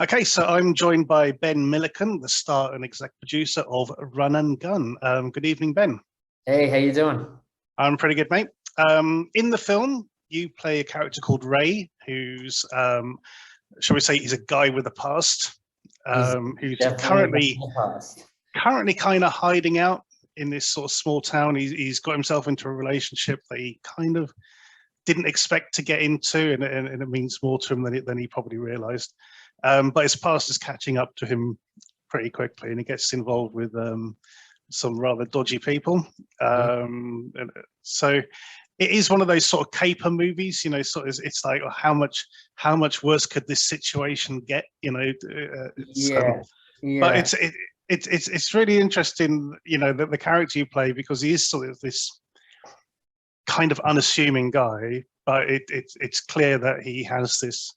Okay, so I'm joined by Ben Milliken, the star and exec producer of Run and Gun. Good evening, Ben. Hey, how you doing? I'm pretty good, mate. In the film, you play a character called Ray, who's, shall we say, he's a guy with a past, who's currently kind of hiding out in this sort of small town. He's got himself into a relationship that he kind of didn't expect to get into, and it means more to him than he probably realized. But his past is catching up to him pretty quickly, and he gets involved with some rather dodgy people. And so it is one of those sort of caper movies, you know. Sort of, it's like, oh, how much worse could this situation get, you know? But it's really interesting, you know, the character you play, because he is sort of this kind of unassuming guy, but it's clear that he has this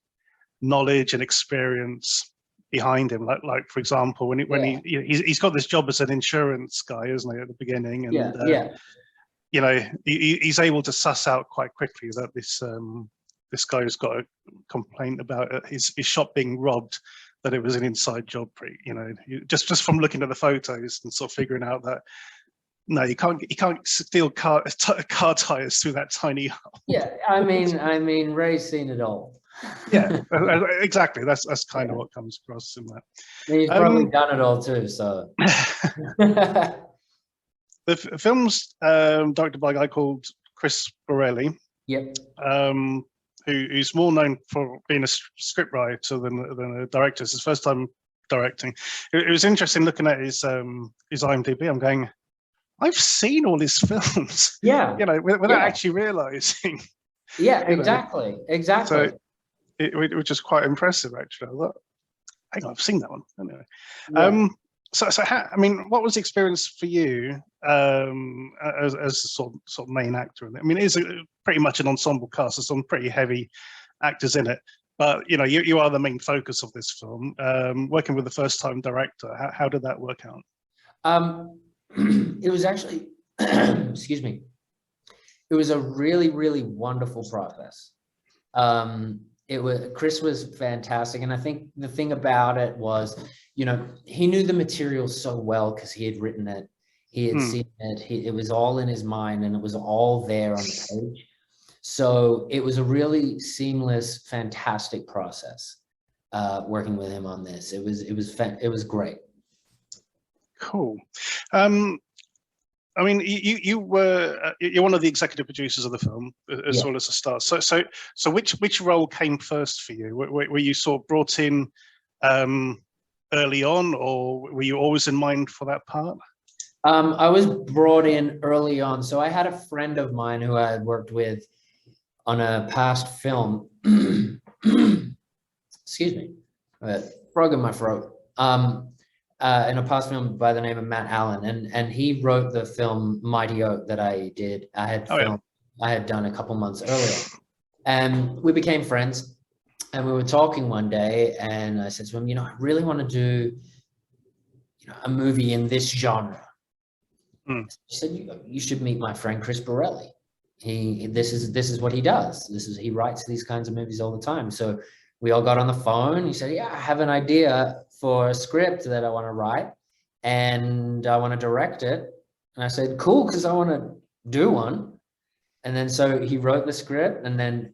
knowledge and experience behind him. Like for example, when he's got this job as an insurance guy, isn't he, at the beginning? And you know, he's able to suss out quite quickly that this guy has got a complaint about his shop being robbed, that it was an inside job. You know, just from looking at the photos and sort of figuring out that no, you can't steal car tires through that tiny hole. Yeah, I mean, Ray's seen it all. Yeah, exactly. That's kind of what comes across in that. And he's probably done it all too. So the film's directed by a guy called Chris Borrelli. Yep. Who's more known for being a scriptwriter than a director. It's his first time directing. It was interesting looking at his IMDb. I'm going, I've seen all his films. Yeah. You know, without actually realizing. Yeah, exactly. Exactly. So which is quite impressive, actually. I thought, hang on, I've seen that one. Anyway. So how, I mean, what was the experience for you as a sort of main actor? I mean, it is pretty much an ensemble cast. There's some pretty heavy actors in it, but you know, you are the main focus of this film. Working with the first-time director, how did that work out? It was actually, excuse me, it was a really, really wonderful process. Chris was fantastic, and I think the thing about it was, you know, he knew the material so well because he had written it, he had seen it, it was all in his mind, and it was all there on the page. So it was a really seamless, fantastic process working with him on this. It was great. Cool. I mean, you're one of the executive producers of the film as well as the star. So which role came first for you? Were you sort of brought in early on, or were you always in mind for that part? I was brought in early on. So I had a friend of mine who I had worked with on a past film. Excuse me, frog in my throat. In a past film by the name of Matt Allen, and he wrote the film Mighty Oak that I did. I had done a couple months earlier, and we became friends. And we were talking one day, and I said to him, you know, I really want to do, you know, a movie in this genre. He said, you should meet my friend Chris Borrelli. This is what he does. He writes these kinds of movies all the time. So we all got on the phone. He said, yeah, I have an idea for a script that I want to write, and I want to direct it. And I said, cool, because I want to do one. And then so he wrote the script and then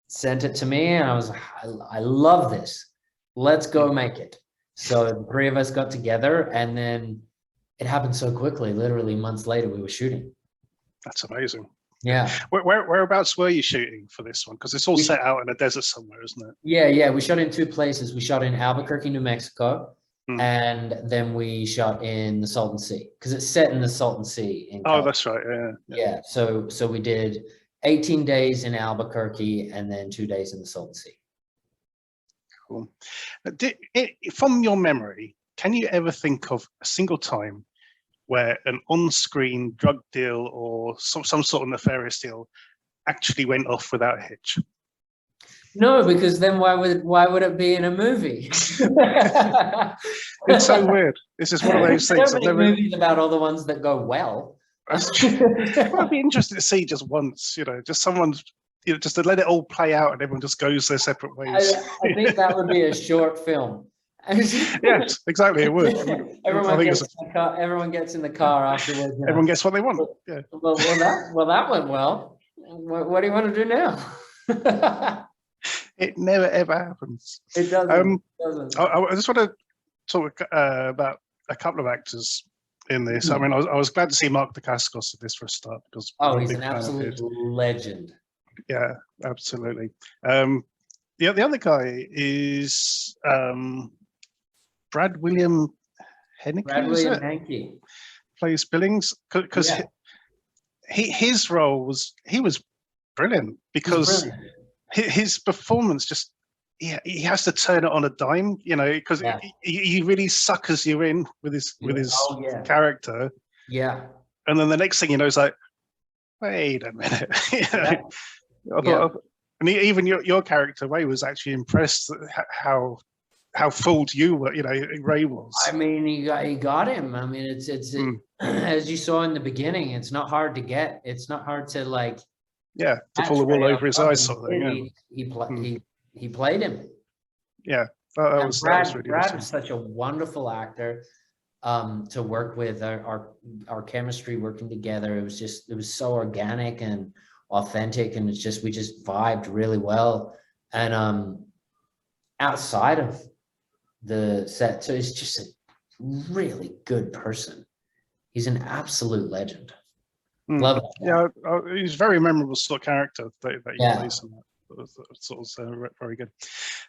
sent it to me, and I was like, I love this. Let's go make it. So the three of us got together, and then it happened so quickly. Literally months later, we were shooting. That's amazing. Yeah. Whereabouts were you shooting for this one? Because it's all set out in a desert somewhere, isn't it? Yeah. We shot in two places. We shot in Albuquerque, New Mexico, and then we shot in the Salton Sea, because it's set in the Salton Sea. Oh, that's right. Yeah. So we did 18 days in Albuquerque and then 2 days in the Salton Sea. Cool. From your memory, can you ever think of a single time where an on-screen drug deal or some sort of nefarious deal actually went off without a hitch? No, because then why would it be in a movie? It's so weird. This is one of those things. There are movies about all the ones that go well. That's true. I'd be interested to see just once, you know, just someone's just to let it all play out and everyone just goes their separate ways. I think that would be a short film. Yes, exactly. It would. Everyone gets in the car afterwards. Everyone gets what they want. Yeah. Well, that went well. What do you want to do now? It never ever happens. It doesn't. I just want to talk about a couple of actors in this. I mean, I was glad to see Mark Dacascos in this for a start because he's an absolute legend. Yeah, absolutely. The other guy is Brad William Hennington. Brad William Hankey plays Billings because his role was brilliant because his performance just he has to turn it on a dime, because he really suckers you in with his character. Yeah, and then the next thing you know is like, wait a minute. I thought, and even your character Ray was actually impressed at how fooled you were. Ray was. I mean, he got him. I mean, it's as you saw in the beginning. It's not hard to get. It's not hard to to pull the wool over his eyes, sort of thing. He played him. Yeah, that was really Brad awesome. was such a wonderful actor to work with. Our chemistry working together, it was so organic and authentic, and we just vibed really well. And outside of the set, so he's just a really good person. He's an absolute legend. Love it. Yeah, he's a very memorable sort of character that he plays in that. Sort of very good.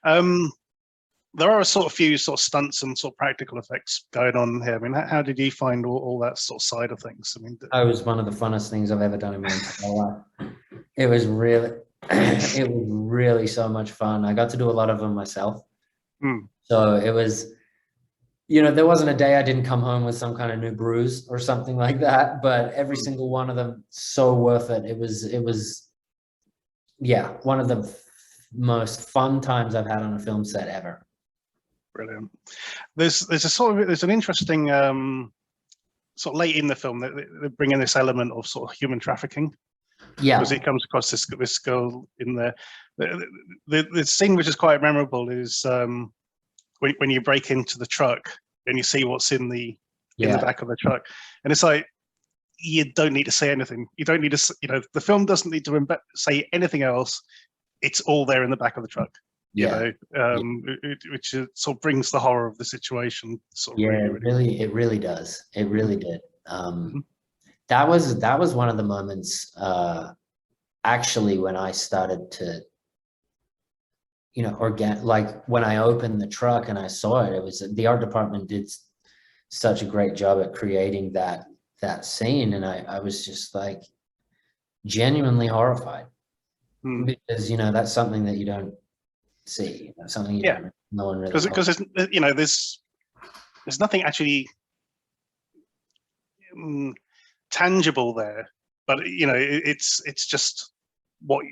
There are a few stunts and practical effects going on here. I mean, how did you find all that sort of side of things? I mean, it was one of the funnest things I've ever done in my entire life. It was really so much fun. I got to do a lot of them myself. So it was, there wasn't a day I didn't come home with some kind of new bruise or something like that, but every single one of them, so worth it. It was one of the most fun times I've had on a film set ever. Brilliant. There's an interesting sort of late in the film that they bring in this element of sort of human trafficking. Yeah, because it comes across this girl in there. The scene which is quite memorable is when you break into the truck and you see what's in the back of the truck, and it's like, you don't need to say anything. You don't need to, the film doesn't need to say anything else. It's all there in the back of the truck. Which sort of brings the horror of the situation. It really does. It really did. That was one of the moments, actually, when I started to, when I opened the truck and I saw it, it was the art department did such a great job at creating that scene, and I was just genuinely horrified because that's something that you don't see. That's something no one really because there's nothing actually tangible there, but it's just what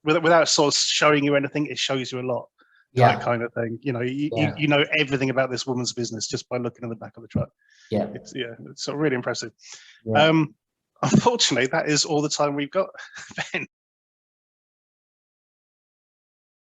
without sort of showing you anything, it shows you a lot. That kind of thing. You know everything about this woman's business just by looking in the back of the truck. It's really impressive. Unfortunately, that is all the time we've got, Ben.